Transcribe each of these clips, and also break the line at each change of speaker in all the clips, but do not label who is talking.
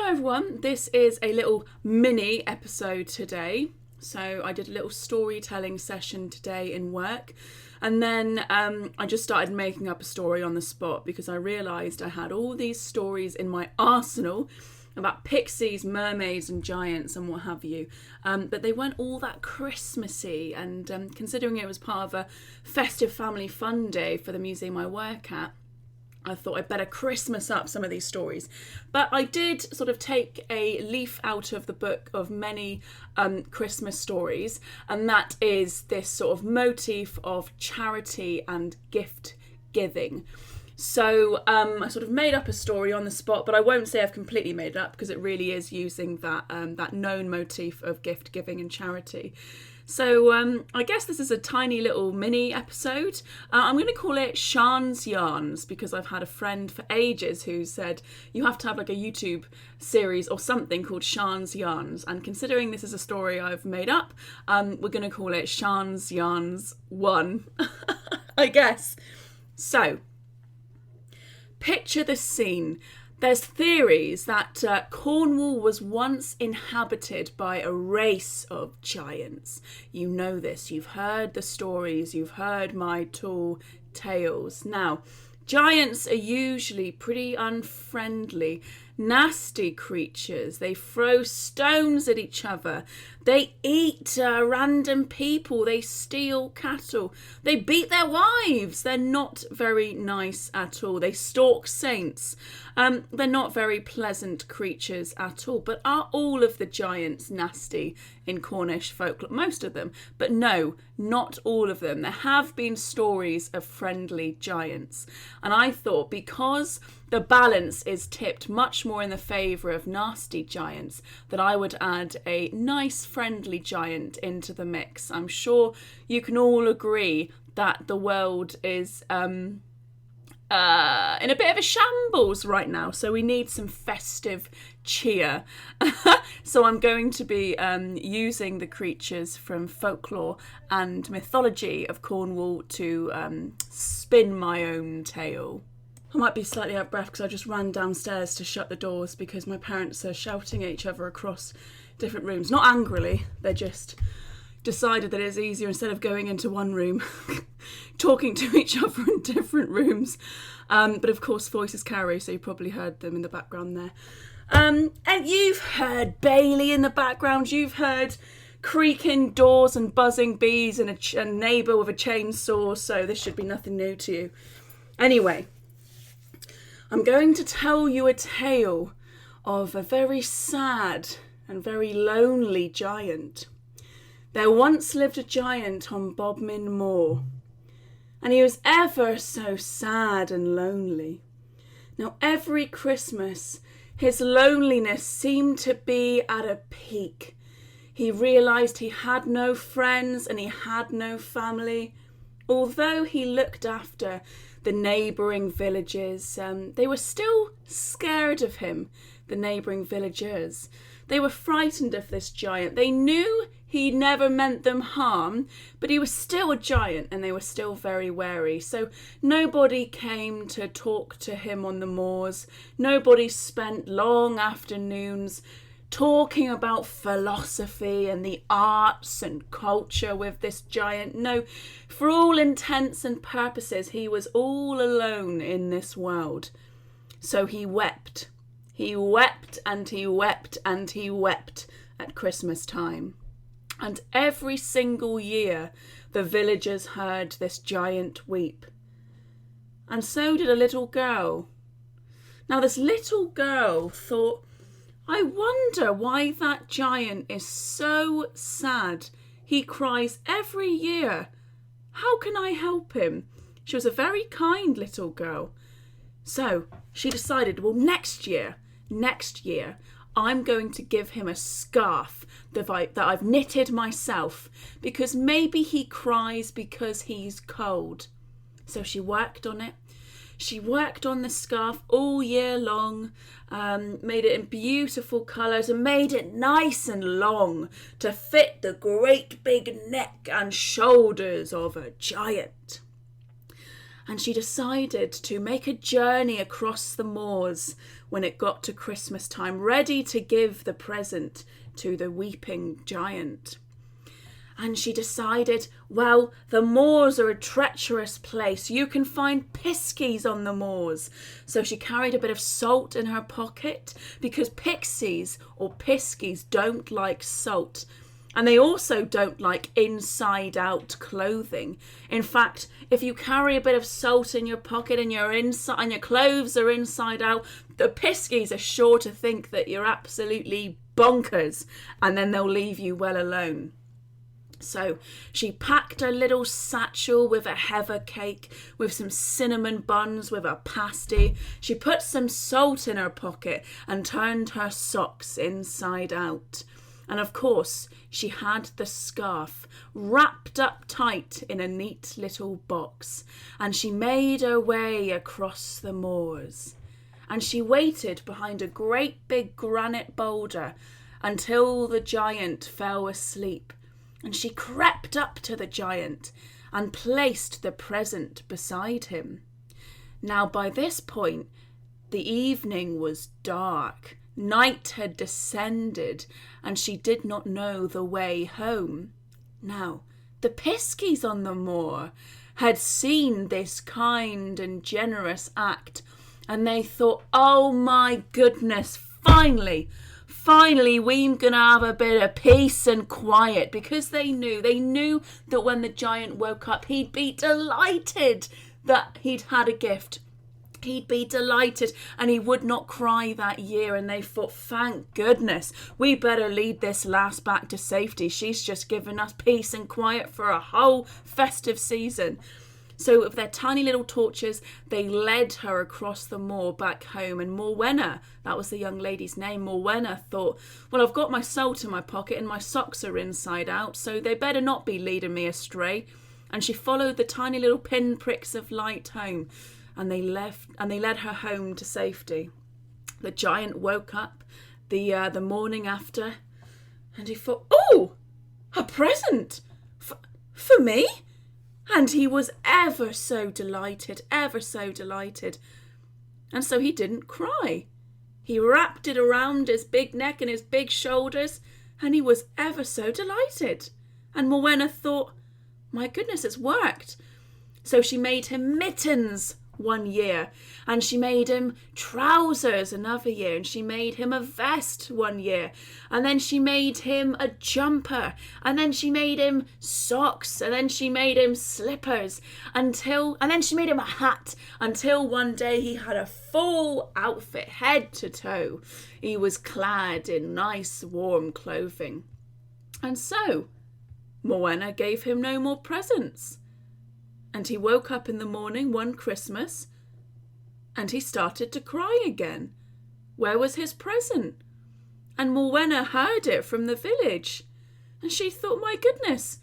everyone, this is a little mini episode today. So I did a little storytelling session today in work, and then I just started making up a story on the spot because I realised I had all these stories in my arsenal about pixies, mermaids and giants and what have you, but they weren't all that Christmassy, and considering it was part of a festive family fun day for the museum I work at, I thought I'd better Christmas up some of these stories. But I did sort of take a leaf out of the book of many Christmas stories, and that is this sort of motif of charity and gift giving. So I sort of made up a story on the spot, but I won't say I've completely made it up because it really is using that known motif of gift giving and charity. So I guess this is a tiny little mini episode. I'm going to call it Sian's Yarns because I've had a friend for ages who said you have to have like a YouTube series or something called Sian's Yarns. And considering this is a story I've made up, we're going to call it Sian's Yarns 1, I guess. So, picture the scene. There's theories that Cornwall was once inhabited by a race of giants. You know this, you've heard the stories, you've heard my tall tales. Now, giants are usually pretty unfriendly, nasty creatures. They throw stones at each other. They eat random people. They steal cattle. They beat their wives. They're not very nice at all. They stalk saints. They're not very pleasant creatures at all. But are all of the giants nasty in Cornish folklore? Most of them. But no, not all of them. There have been stories of friendly giants. And I thought because the balance is tipped much more in the favour of nasty giants, that I would add a nice friendly giant into the mix. I'm sure you can all agree that the world is in a bit of a shambles right now, so we need some festive cheer. So I'm going to be using the creatures from folklore and mythology of Cornwall to spin my own tale. I might be slightly out of breath because I just ran downstairs to shut the doors because my parents are shouting at each other across different rooms. Not angrily, they just decided that it's easier instead of going into one room, talking to each other in different rooms. But of course, voices carry, so you probably heard them in the background there. And you've heard Bailey in the background. You've heard creaking doors and buzzing bees and a neighbour with a chainsaw, so this should be nothing new to you. Anyway, I'm going to tell you a tale of a very sad and very lonely giant. There once lived a giant on Bodmin Moor, and he was ever so sad and lonely. Now, every Christmas, his loneliness seemed to be at a peak. He realised he had no friends and he had no family. Although he looked after the neighbouring villages, they were still scared of him, the neighbouring villagers. They were frightened of this giant. They knew he never meant them harm, but he was still a giant and they were still very wary. So nobody came to talk to him on the moors. Nobody spent long afternoons talking about philosophy and the arts and culture with this giant. No, for all intents and purposes, he was all alone in this world. So he wept. He wept and he wept and he wept at Christmas time. And every single year, the villagers heard this giant weep. And so did a little girl. Now, this little girl thought, I wonder why that giant is so sad. He cries every year. How can I help him? She was a very kind little girl. So she decided, well, next year, I'm going to give him a scarf that I've knitted myself, because maybe he cries because he's cold. So she worked on it. She worked on the scarf all year long, made it in beautiful colours and made it nice and long to fit the great big neck and shoulders of a giant. And she decided to make a journey across the moors when it got to Christmas time, ready to give the present to the weeping giant. And she decided, well, the moors are a treacherous place. You can find piskies on the moors. So she carried a bit of salt in her pocket, because pixies or piskies don't like salt. And they also don't like inside-out clothing. In fact, if you carry a bit of salt in your pocket and your clothes are inside out, the piskies are sure to think that you're absolutely bonkers, and then they'll leave you well alone. So she packed her little satchel with a heather cake, with some cinnamon buns, with a pasty. She put some salt in her pocket and turned her socks inside out. And of course, she had the scarf wrapped up tight in a neat little box. And she made her way across the moors. And she waited behind a great big granite boulder until the giant fell asleep. And she crept up to the giant and placed the present beside him. Now, by this point, the evening was dark. Night had descended, and she did not know the way home. Now, the piskies on the moor had seen this kind and generous act, and they thought, oh my goodness, finally, we're going to have a bit of peace and quiet, because they knew that when the giant woke up, he'd be delighted that he'd had a gift. He'd be delighted, and he would not cry that year. And they thought, thank goodness, we better lead this lass back to safety. She's just given us peace and quiet for a whole festive season. So with their tiny little torches, they led her across the moor back home. And Morwenna, that was the young lady's name, Morwenna thought, well, I've got my salt in my pocket and my socks are inside out, so they better not be leading me astray. And she followed the tiny little pinpricks of light home, and they led her home to safety. The giant woke up the morning after, and he thought, oh, a present for me? And he was ever so delighted. And so he didn't cry. He wrapped it around his big neck and his big shoulders, and he was ever so delighted. And Morwenna thought, my goodness, it's worked. So she made him mittens one year, and she made him trousers another year, and she made him a vest one year, and then she made him a jumper, and then she made him socks, and then she made him slippers, and then she made him a hat, until one day he had a full outfit, head to toe. He was clad in nice warm clothing. And so Morwenna gave him no more presents. And he woke up in the morning one Christmas, and he started to cry again. Where was his present? And Morwenna heard it from the village, and she thought, my goodness,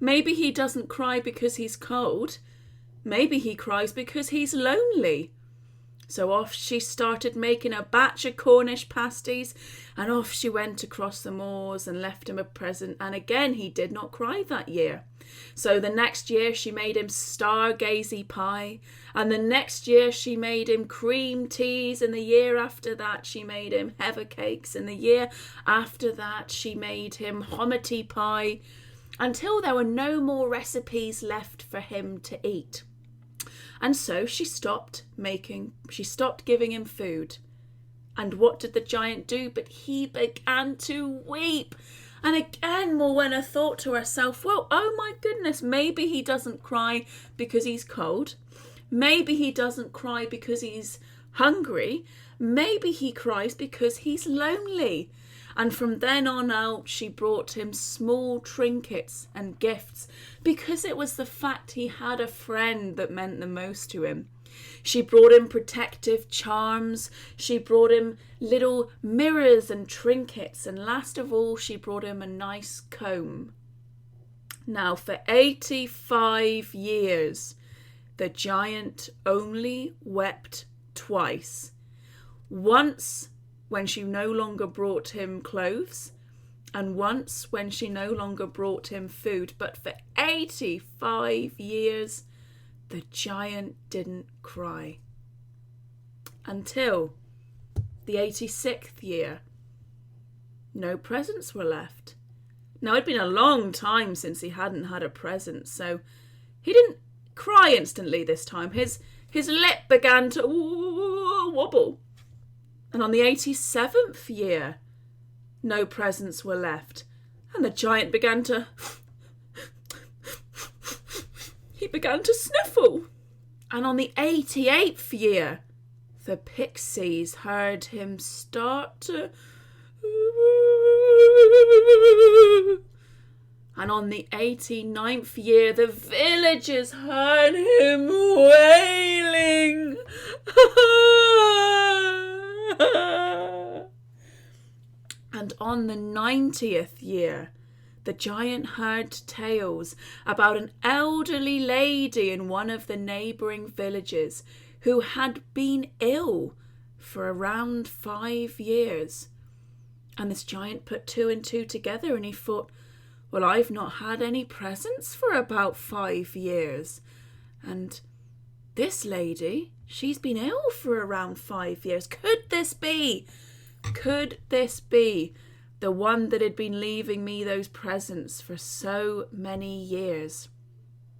maybe he doesn't cry because he's cold. Maybe he cries because he's lonely. So off she started making a batch of Cornish pasties, and off she went across the moors and left him a present, and again he did not cry that year. So the next year she made him stargazy pie, and the next year she made him cream teas, and the year after that she made him heather cakes, and the year after that she made him hominy pie, until there were no more recipes left for him to eat. And so she stopped giving him food. And what did the giant do? But he began to weep. And again, Morwenna thought to herself, well, oh my goodness, maybe he doesn't cry because he's cold. Maybe he doesn't cry because he's hungry. Maybe he cries because he's lonely. And from then on out, she brought him small trinkets and gifts, because it was the fact he had a friend that meant the most to him. She brought him protective charms. She brought him little mirrors and trinkets. And last of all, she brought him a nice comb. Now, for 85 years, the giant only wept twice. Once when she no longer brought him clothes, and once when she no longer brought him food. But for 85 years, the giant didn't cry. Until the 86th year, no presents were left. Now, it'd been a long time since he hadn't had a present, so he didn't cry instantly this time. His lip began to wobble. And on the 87th year, no presents were left. And the giant began to... he began to sniffle. And on the 88th year, the pixies heard him start to... And on the 89th year, the villagers heard him wailing. And on the 90th year, the giant heard tales about an elderly lady in one of the neighbouring villages who had been ill for around 5 years. And this giant put 2 and 2 together, and he thought, well, I've not had any presents for about 5 years. And this lady, she's been ill for around 5 years. Could this be the one that had been leaving me those presents for so many years?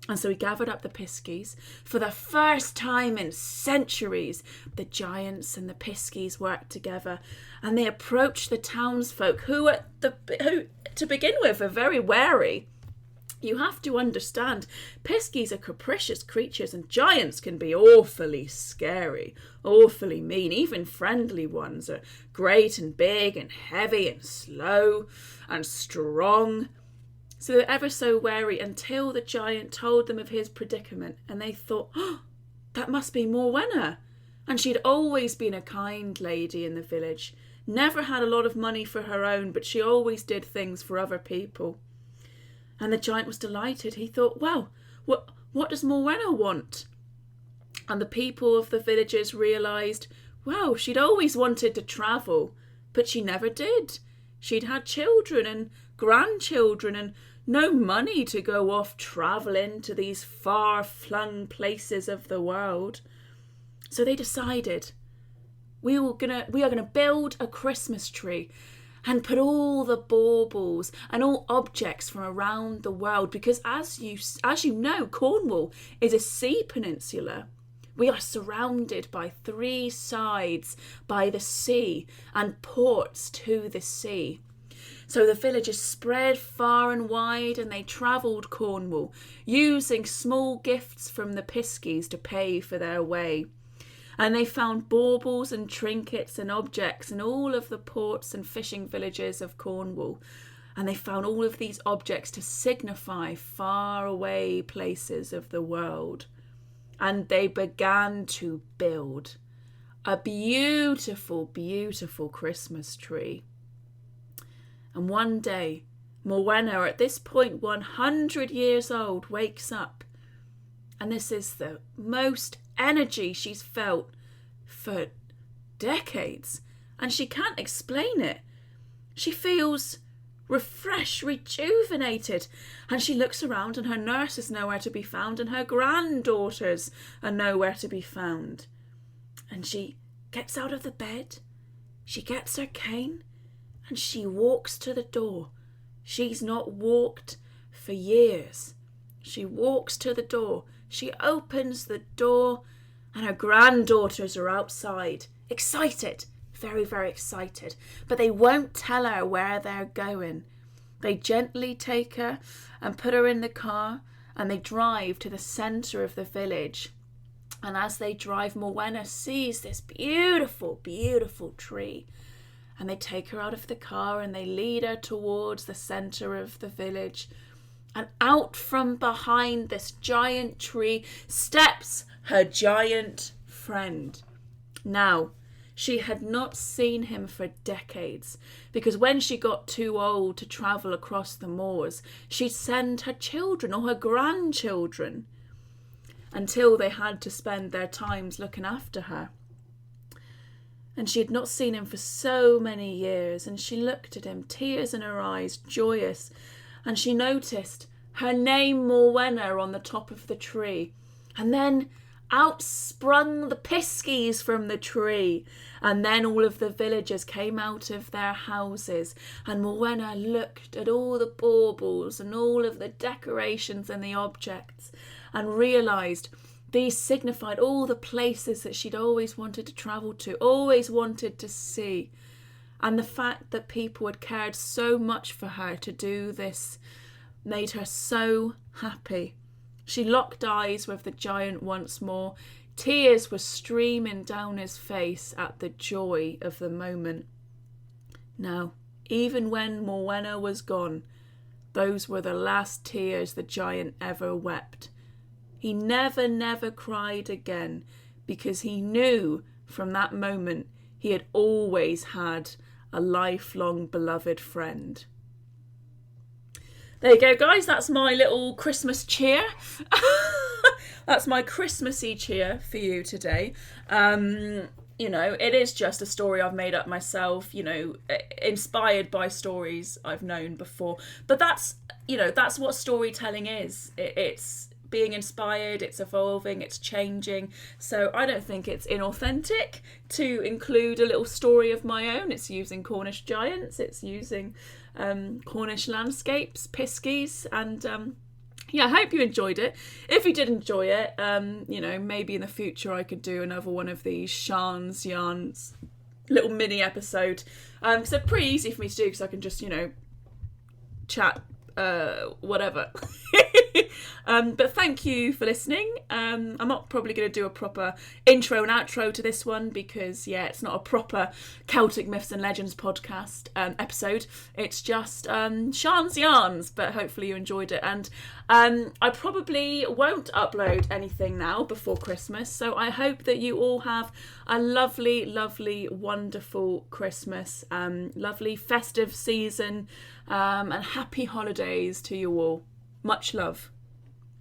And so he gathered up the piskies. For the first time in centuries, the giants and the piskies worked together, and they approached the townsfolk who to begin with are very wary. You have to understand, piskies are capricious creatures, and giants can be awfully scary, awfully mean. Even friendly ones are great and big and heavy and slow and strong. So they were ever so wary until the giant told them of his predicament, and they thought, oh, that must be Morwenna. And she'd always been a kind lady in the village, never had a lot of money for her own, but she always did things for other people. And the giant was delighted. He thought, well, what does Morwenna want? And the people of the villages realised, well, she'd always wanted to travel, but she never did. She'd had children and grandchildren and no money to go off travelling to these far-flung places of the world. So they decided, we are gonna build a Christmas tree and put all the baubles and all objects from around the world, because as you know, Cornwall is a sea peninsula. We are surrounded by 3 sides by the sea and ports to the sea. So the villagers spread far and wide, and they travelled Cornwall, using small gifts from the piskies to pay for their way. And they found baubles and trinkets and objects in all of the ports and fishing villages of Cornwall. And they found all of these objects to signify far away places of the world. And they began to build a beautiful, beautiful Christmas tree. And one day, Morwenna, at this point 100 years old, wakes up. And this is the most energy she's felt for decades. And she can't explain it. She feels refreshed, rejuvenated. And she looks around, and her nurse is nowhere to be found, and her granddaughters are nowhere to be found. And she gets out of the bed. She gets her cane. And she walks to the door. She's not walked for years. She walks to the door. She opens the door, and her granddaughters are outside. Excited. Very, very excited. But they won't tell her where they're going. They gently take her and put her in the car, and they drive to the centre of the village. And as they drive, Morwenna sees this beautiful, beautiful tree. And they take her out of the car, and they lead her towards the centre of the village. And out from behind this giant tree steps her giant friend. Now, she had not seen him for decades, because when she got too old to travel across the moors, she'd send her children or her grandchildren until they had to spend their times looking after her. And she had not seen him for so many years, and she looked at him, tears in her eyes, joyous, and she noticed her name Morwenna on the top of the tree. And then, out sprung the piskies from the tree. And then all of the villagers came out of their houses, and Morwenna looked at all the baubles and all of the decorations and the objects and realised these signified all the places that she'd always wanted to travel to, always wanted to see. And the fact that people had cared so much for her to do this made her so happy. She locked eyes with the giant once more. Tears were streaming down his face at the joy of the moment. Now, even when Morwenna was gone, those were the last tears the giant ever wept. He never cried again, because he knew from that moment he had always had a lifelong beloved friend. There you go, guys. That's my little Christmas cheer. That's my Christmassy cheer for you today. You know, it is just a story I've made up myself, you know, inspired by stories I've known before. But that's, you know, that's what storytelling is. It's being inspired, it's evolving, it's changing. So I don't think it's inauthentic to include a little story of my own. It's using Cornish giants, it's using Cornish landscapes, piskies, and yeah, I hope you enjoyed it. If you did enjoy it, you know, maybe in the future I could do another one of these Sian little mini episode, because they're pretty easy for me to do, because I can just, you know, chat whatever. But thank you for listening. I'm not probably going to do a proper intro and outro to this one, because yeah, it's not a proper Celtic Myths and Legends podcast episode. It's just Sian's yarns, but hopefully you enjoyed it. And I probably won't upload anything now before Christmas, so I hope that you all have a lovely wonderful Christmas, lovely festive season, and happy holidays to you all. Much love.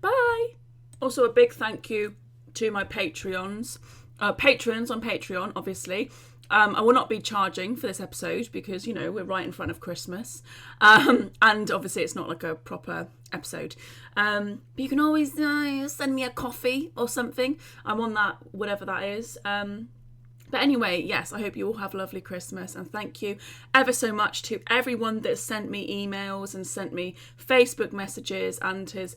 Bye. Also, a big thank you to my patrons on Patreon, obviously. I will not be charging for this episode because, you know, we're right in front of Christmas. And obviously it's not like a proper episode. But you can always send me a coffee or something. I'm on that, whatever that is. But anyway, yes, I hope you all have a lovely Christmas, and thank you ever so much to everyone that has sent me emails and sent me Facebook messages and has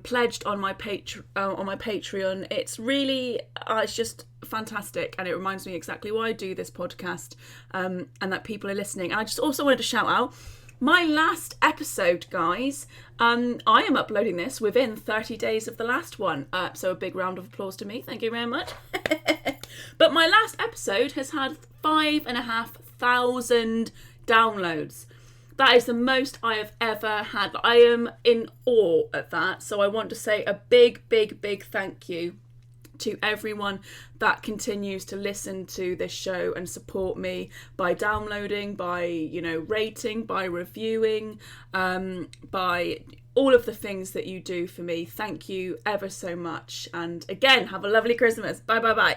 pledged on my Patreon. It's really, it's just fantastic, and it reminds me exactly why I do this podcast, and that people are listening. And I just also wanted to shout out my last episode, guys. I am uploading this within 30 days of the last one, so a big round of applause to me. Thank you very much. But my last episode has had 5,500 downloads. That is the most I have ever had. I am in awe at that. So I want to say a big thank you to everyone that continues to listen to this show and support me by downloading, by, you know, rating, by reviewing, by all of the things that you do for me. Thank you ever so much. And again, have a lovely Christmas. Bye.